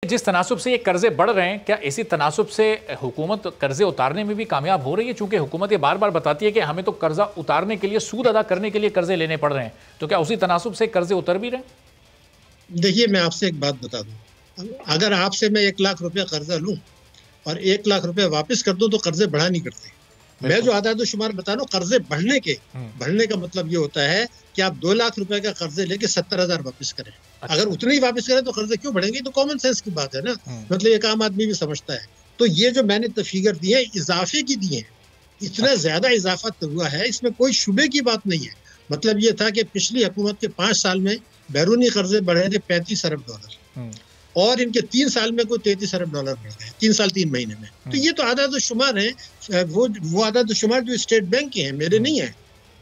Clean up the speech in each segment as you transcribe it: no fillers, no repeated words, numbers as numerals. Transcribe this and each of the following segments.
जिस तनासुब से ये कर्जे बढ़ रहे हैं, क्या इसी तनासुब से हुकूमत कर्जे उतारने में भी कामयाब हो रही है? चूंकि हुकूमत ये बार बार बताती है कि हमें तो कर्जा उतारने के लिए, सूद अदा करने के लिए कर्जे लेने पड़ रहे हैं, तो क्या उसी तनासुब से कर्जे उतर भी रहे हैं? देखिए, मैं आपसे एक बात बता दूं, अगर आपसे मैं 1 लाख रुपया कर्जा लूं और 1 लाख रुपया वापस कर दूं तो कर्जे बढ़ा नहीं करते। मैं जो आदाद शुमार बता रहा हूँ कर्जे बढ़ने का मतलब ये होता है कि आप 2 लाख रुपए का कर्जे लेके 70,000 वापस करें। अच्छा। अगर उतने ही वापस करें तो कर्जे क्यों बढ़ेंगे? तो कॉमन सेंस की बात है ना, मतलब एक आम आदमी भी समझता है। तो ये जो मैंने फिगर दी है, इजाफे की दी है, इतना ज्यादा इजाफा तो हुआ है, इसमें कोई शुबे की बात नहीं है। मतलब ये था कि पिछली हुकूमत के 5 साल में बैरूनी कर्जे बढ़े थे 35 अरब डॉलर और इनके 3 साल में कोई 33 अरब डॉलर बढ़ गए, 3 साल 3 महीने में। तो ये तो आदाद शुमार है, वो आदाद शुमार जो स्टेट बैंक के हैं, मेरे नहीं है।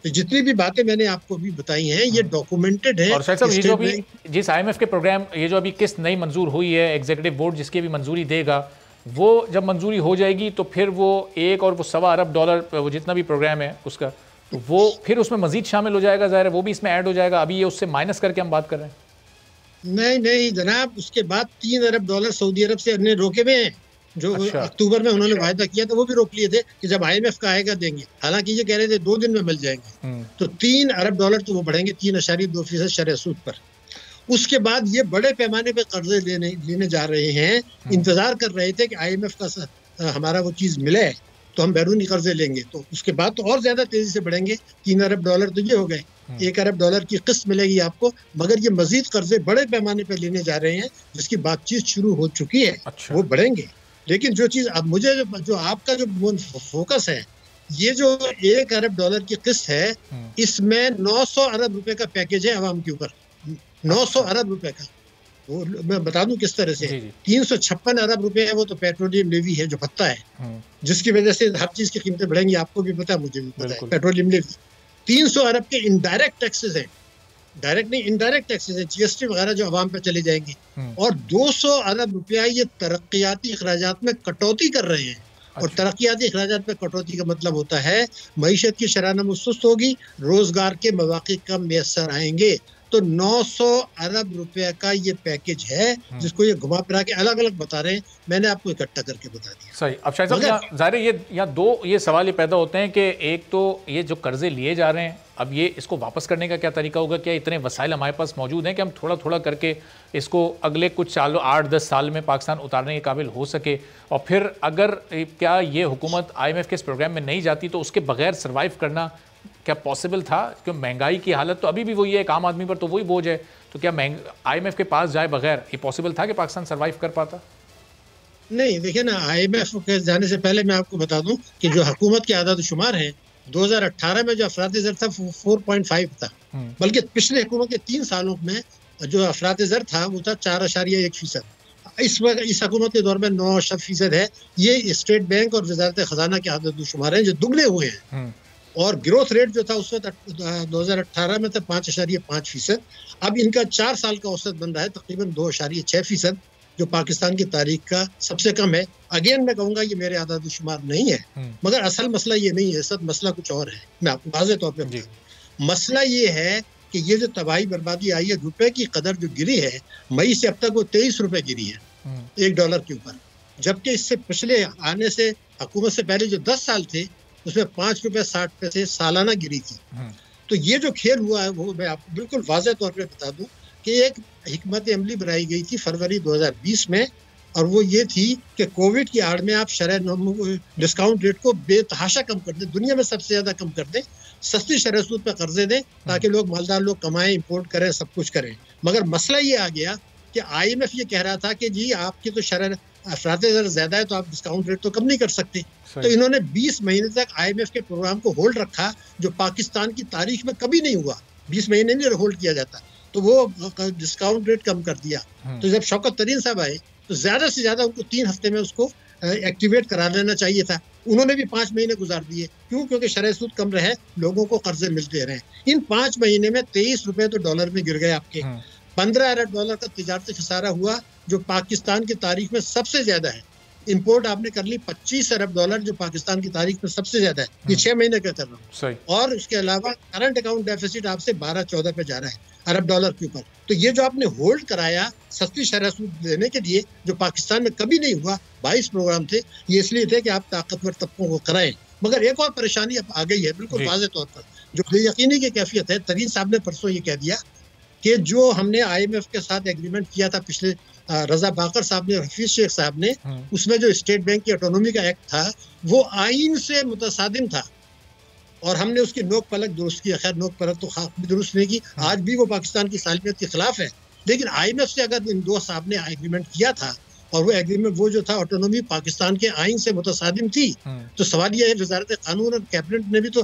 तो जितनी भी बातें मैंने आपको भी बताई हैं ये डॉक्यूमेंटेड है। और शायद साहब, ये जो अभी जिस IMF के प्रोग्राम, ये जो अभी किस्त नई मंजूर हुई है, एग्जीक्यूटिव बोर्ड जिसकी भी मंजूरी देगा, वो जब मंजूरी हो जाएगी तो फिर वो 1 और वो $1.25 अरब डॉलर, वो जितना भी प्रोग्राम है उसका, तो वो फिर उसमें मजीद शामिल हो जाएगा, जाहिर है वो भी इसमें ऐड हो जाएगा। अभी ये उससे माइनस करके हम बात कर रहे हैं। नहीं जनाब, उसके बाद 3 अरब डॉलर सऊदी अरब से हमने रोके हुए हैं, जो अच्छा। अक्टूबर में उन्होंने वायदा किया था, वो भी रोक लिए थे कि जब IMF का आएगा देंगे। हालांकि ये कह रहे थे 2 दिन में मिल जाएंगे। तो 3 अरब डॉलर तो वो बढ़ेंगे 3.2% शरह सूद पर। उसके बाद ये बड़े पैमाने पे कर्जे लेने जा रहे हैं। इंतजार कर रहे थे कि IMF का हमारा वो चीज मिले तो हम बैरूनी कर्जे लेंगे, तो उसके बाद तो और ज्यादा तेजी से बढ़ेंगे। 3 अरब डॉलर तो ये हो गए, 1 अरब डॉलर की किस्त मिलेगी आपको, मगर ये मजीद कर्जे बड़े पैमाने पर लेने जा रहे हैं जिसकी बातचीत शुरू हो चुकी है। अच्छा। वो बढ़ेंगे। लेकिन जो चीज अब मुझे जो आपका जो फोकस है, ये जो 1 अरब डॉलर की किस्त है, इसमें 900 अरब रुपए का पैकेज है अवाम के ऊपर। 900 अरब रुपए का, वो मैं बता दूं किस तरह से। 356 अरब रुपए है, वो तो पेट्रोलियम लेवी है जो भत्ता है, जिसकी वजह से हर चीज की कीमतें बढ़ेंगी। आपको भी पता है, मुझे भी पता है। पेट्रोलियम लेवी 300 अरब के इनडायरेक्ट टैक्सेस है, डायरेक्ट नहीं इनडायरेक्ट टैक्सेस है, GST वगैरह जो अवाम पे चले जाएंगे। और 200 अरब रुपया ये तरक्याती अखराजात में कटौती कर रहे हैं। और तरक्याती अखराजात में कटौती का मतलब होता है मईशत की शरह नमो सुस्त होगी, रोजगार के मौके कम मैसर आएंगे। तो 900 अरब रुपए का ये पैकेज है, जिसको ये घुमा फिरा के अलग अलग बता रहे हैं। मैंने आपको इकट्ठा करके बता दिया। सही। अब शायद साहब, ज़ाहिर है यहाँ दो ये सवाल ये पैदा होते हैं कि एक तो ये जो कर्जे लिए जा रहे हैं, अब ये इसको वापस करने का क्या तरीका होगा? क्या इतने वसाइल हमारे पास मौजूद हैं कि हम थोड़ा थोड़ा करके इसको अगले कुछ सालों, 8-10 साल में पाकिस्तान उतारने के काबिल हो सके? और फिर अगर क्या ये हुकूमत IMF के इस प्रोग्राम में नहीं जाती तो उसके बगैर सर्वाइव करना क्या पॉसिबल था? क्योंकि महंगाई की हालत तो अभी भी वही है, एक आम आदमी पर तो वही बोझ है। तो क्या IMF के पास जाए बगैर ये पॉसिबल था कि पाकिस्तान सर्वाइव कर पाता? नहीं, देखिए ना, IMF के जाने से पहले मैं आपको बता दूं कि जो हुकूमत के आदाद शुमार है, 2018 में जो अफराद ज़र था 4.5 था, बल्कि पिछले हुकूमत के 3 सालों में जो अफराद ज़र था वो था 4.1%। इस हुकूमत के दौर में 9% है। ये स्टेट बैंक और वजारत खजाना के आदाद शुमार हैं जो दुगने हुए हैं। और ग्रोथ रेट जो था उस वक्त 2018 में था 5.5%। अब इनका 4 साल का औसत बन रहा है तकरीबन 2.6%, जो पाकिस्तान की तारीख का सबसे कम है। अगेन मैं कहूँगा ये मेरे आदाद शुमार नहीं है, मगर असल मसला ये नहीं है, सब मसला कुछ और है। मैं आपको वाज़ेह तौर पे मसला ये है कि ये जो तबाही बर्बादी आई है, रुपए की कदर जो गिरी है, मई से अब तक वो 23 रुपए गिरी है 1 डॉलर के ऊपर। जबकि इससे पिछले आने से हुकूमत से पहले जो 10 साल थे उसमें 5 रुपए 60 पैसे सालाना गिरी थी। तो ये जो खेल हुआ है वो मैं आपको बिल्कुल वाज़ेह तौर पे बता दूं कि एक हिकमत अमली बनाई गई थी फरवरी 2020 में, और वो ये थी कि कोविड की आड़ में आप शरह डिस्काउंट रेट को बेतहाशा कम कर दें, दुनिया में सबसे ज़्यादा कम कर दें, सस्ती शरह सूद पर कर्जे दें ताकि लोग मालदार लोग कमाएं, इंपोर्ट करें, सब कुछ करें। मगर मसला ये आ गया कि IMF ये कह रहा था कि जी आपकी तो शरह अफराद ज़्यादा है तो आप डिस्काउंट रेट तो कम नहीं कर सकते। तो इन्होंने 20 महीने तक IMF के प्रोग्राम को होल्ड रखा, जो पाकिस्तान की तारीख में कभी नहीं हुआ। 20 महीने नहीं होल्ड किया जाता, तो वो डिस्काउंट रेट कम कर दिया। तो जब शौकत तरीन साहब आए तो ज्यादा से ज्यादा उनको 3 हफ्ते में उसको एक्टिवेट करा लेना चाहिए था। उन्होंने भी 5 महीने गुजार दिए। क्यों? क्योंकि शरह सूद कम रहे, लोगों को कर्जे मिलते रहे। इन 5 महीने में 23 रुपए तो डॉलर में गिर गए आपके। 15 अरब डॉलर का तिजारती खसारा हुआ, जो पाकिस्तान की तारीख में सबसे ज्यादा है। इंपोर्ट आपने कर ली 25 अरब डॉलर, जो पाकिस्तान की तारीख में सबसे ज्यादा है। ये 6 महीने का कर रहा हूँ। और उसके अलावा करंट अकाउंट डेफिसिट आपसे 12-14 पे जा रहा है। अरब डॉलर के ऊपर। तो ये जो आपने होल्ड कराया सस्ती शरह सूद देने के लिए, जो पाकिस्तान में कभी नहीं हुआ, 22 प्रोग्राम थे, ये इसलिए थे कि आप ताकतवर तबकों को कराएं। मगर एक और परेशानी अब आ गई है बिल्कुल वाज़ेह तौर पर, जो बेयकीनी की कैफियत है। तरीन साहब ने परसों ये कह दिया कि जो हमने IMF के साथ एग्रीमेंट किया था पिछले, रजा बाकर साहब ने, हफीज शेख साहब ने, उसमें जो स्टेट बैंक की ऑटोनॉमी का एक्ट था वो आइन से मुतसादिम था और हमने उसकी नोक पलक दुरुस्त की। खैर नोक पलक तो खाक भी दुरुस्त नहीं की, आज भी वो पाकिस्तान की सालमियत के खिलाफ है। लेकिन IMF से अगर इन दो साहब ने एग्रीमेंट किया था और वो एग्रीमेंट वो जो था ऑटोनॉमी पाकिस्तान के आइन से मुतसादिम थी, तो सवाल ये है वजारत कानून और कैबिनेट ने भी तो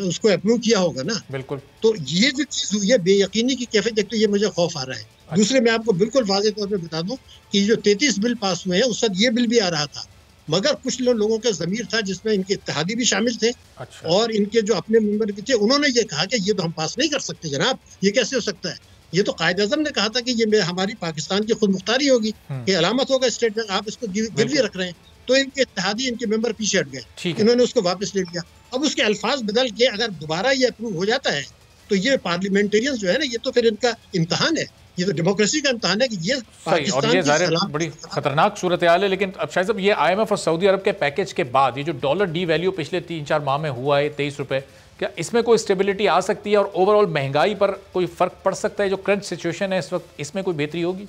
उसको अप्रूव किया होगा ना। बिल्कुल। तो ये जो चीज़ हुई है बेयकीनी की कैफियत, एक तो ये मुझे खौफ आ रहा है। दूसरे मैं आपको बिल्कुल वाज़ेह तौर पर बता दूं कि जो 33 बिल पास हुए हैं उस वक्त ये बिल भी आ रहा था, मगर कुछ लोगों का ज़मीर था जिसमें इनके इत्तेहादी भी शामिल थे। अच्छा। और इनके जो अपने मेंबर भी थे, उन्होंने ये कहा कि ये तो हम पास नहीं कर सकते जनाब, ये कैसे हो सकता है। ये तो कायदे आज़म ने कहा था कि ये हमारी पाकिस्तान की खुद मुख्तारी होगी, कि अलामत होगा स्टेट बैंक, आप इसको गिरवी रख रहे हैं। तो इनके इत्तेहादी, इनके मेंबर पीछे हट गए, इन्होंने उसको वापस ले लिया। अब उसके अल्फाज बदल के अगर दोबारा ये अप्रूव हो जाता है तो ये पार्लियामेंटेरियंस जो है ना, ये तो फिर इनका इम्तहान है, ये तो डेमोक्रेसी का इम्तहान है कि ये पाकिस्तान और ये बड़ी खतरनाक सूरत हाल है। लेकिन अब शायद ये IMF और सऊदी अरब के पैकेज के बाद ये जो डॉलर डी वैल्यू पिछले 3-4 माह में हुआ है 23 रुपए, क्या इसमें कोई स्टेबिलिटी आ सकती है और ओवरऑल महंगाई पर कोई फर्क पड़ सकता है? जो करंट सिचुएशन है इस वक्त, इसमें कोई बेहतरी होगी?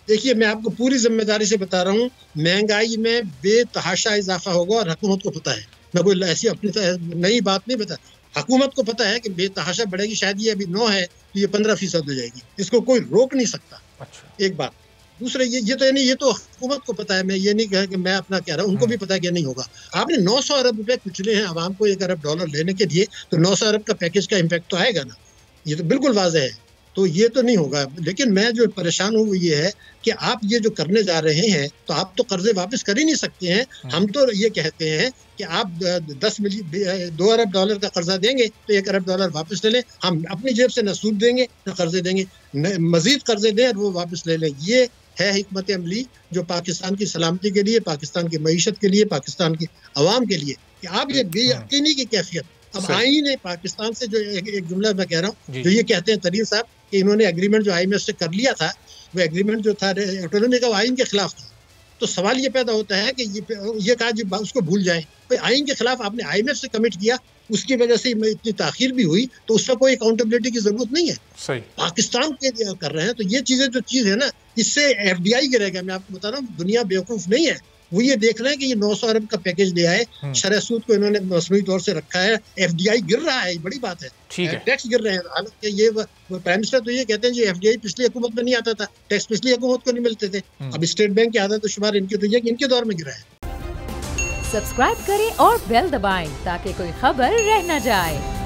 देखिए मैं आपको पूरी जिम्मेदारी से बता रहा हूँ, महंगाई में बेतहाशा इजाफा होगा और हुकूमत को पता है। मैं कोई ऐसी अपनी नई बात नहीं बता, हुकूमत को पता है कि बेतहाशा बढ़ेगी। शायद ये अभी 9 है तो ये 15% हो जाएगी, इसको कोई रोक नहीं सकता। अच्छा। एक बात। दूसरा ये तो नहीं, ये तो हुकूमत को पता है, मैं ये नहीं कह कि मैं अपना कह रहा हूँ, उनको भी पता है कि नहीं होगा। आपने 900 अरब रुपए कुचले हैं आवाम को 1 अरब डॉलर लेने के लिए, तो 900 अरब का पैकेज का इम्पैक्ट तो आएगा ना, ये तो बिल्कुल वाज़ेह है। तो ये तो नहीं होगा। लेकिन मैं जो परेशान हूँ वो ये है कि आप ये जो करने जा रहे हैं तो आप तो कर्जे वापस कर ही नहीं सकते हैं। हम तो ये कहते हैं कि आप 2 अरब डॉलर का कर्जा देंगे तो 1 अरब डॉलर वापस ले लें। हम अपनी जेब से न सूद देंगे न कर्जे देंगे, मजीद कर्जे दें और वो वापस ले लें। ये है हिकमत अमली जो पाकिस्तान की सलामती के लिए, पाकिस्तान की मईशत के लिए, पाकिस्तान की अवाम के लिए, कि आप ये बेयकीनी की कैफियत। अब आईन है पाकिस्तान से जो एक जुमला मैं कह रहा हूँ, जो ये कहते हैं तरीन साहब कि इन्होंने एग्रीमेंट जो IMF से कर लिया था, वो एग्रीमेंट जो था ऑटोनॉमी का, वो आइन के खिलाफ था। तो सवाल ये पैदा होता है कि ये कहा जी उसको भूल जाएं। तो आइन के खिलाफ आपने IMF से कमिट किया, उसकी वजह से इतनी ताखीर भी हुई, तो उसमें कोई अकाउंटेबिलिटी की जरूरत नहीं है। सही। पाकिस्तान के लिए कर रहे हैं, तो ये चीजें जो चीज है ना, इससे FDI गिरेगा। मैं आपको बता रहा हूँ, दुनिया बेवकूफ नहीं है। वो ये देख रहे हैं कि ये 900 अरब का पैकेज ले आए, शरह सूद को इन्होंने मसनूई तौर से रखा है, FDI गिर रहा है, बड़ी बात है। ठीक है। टैक्स गिर रहे हैं। हालांकि ये प्राइम मिनिस्टर तो ये कहते हैं जी FDI पिछली हुकूमत में नहीं आता था, टैक्स पिछली हुकूमत को नहीं मिलते थे। अब स्टेट बैंक की आदत तो शुमार इनकी तो ये इनके दौर में गिरा है। सब्सक्राइब करें और बेल दबाएं ताकि कोई खबर रह न जाए।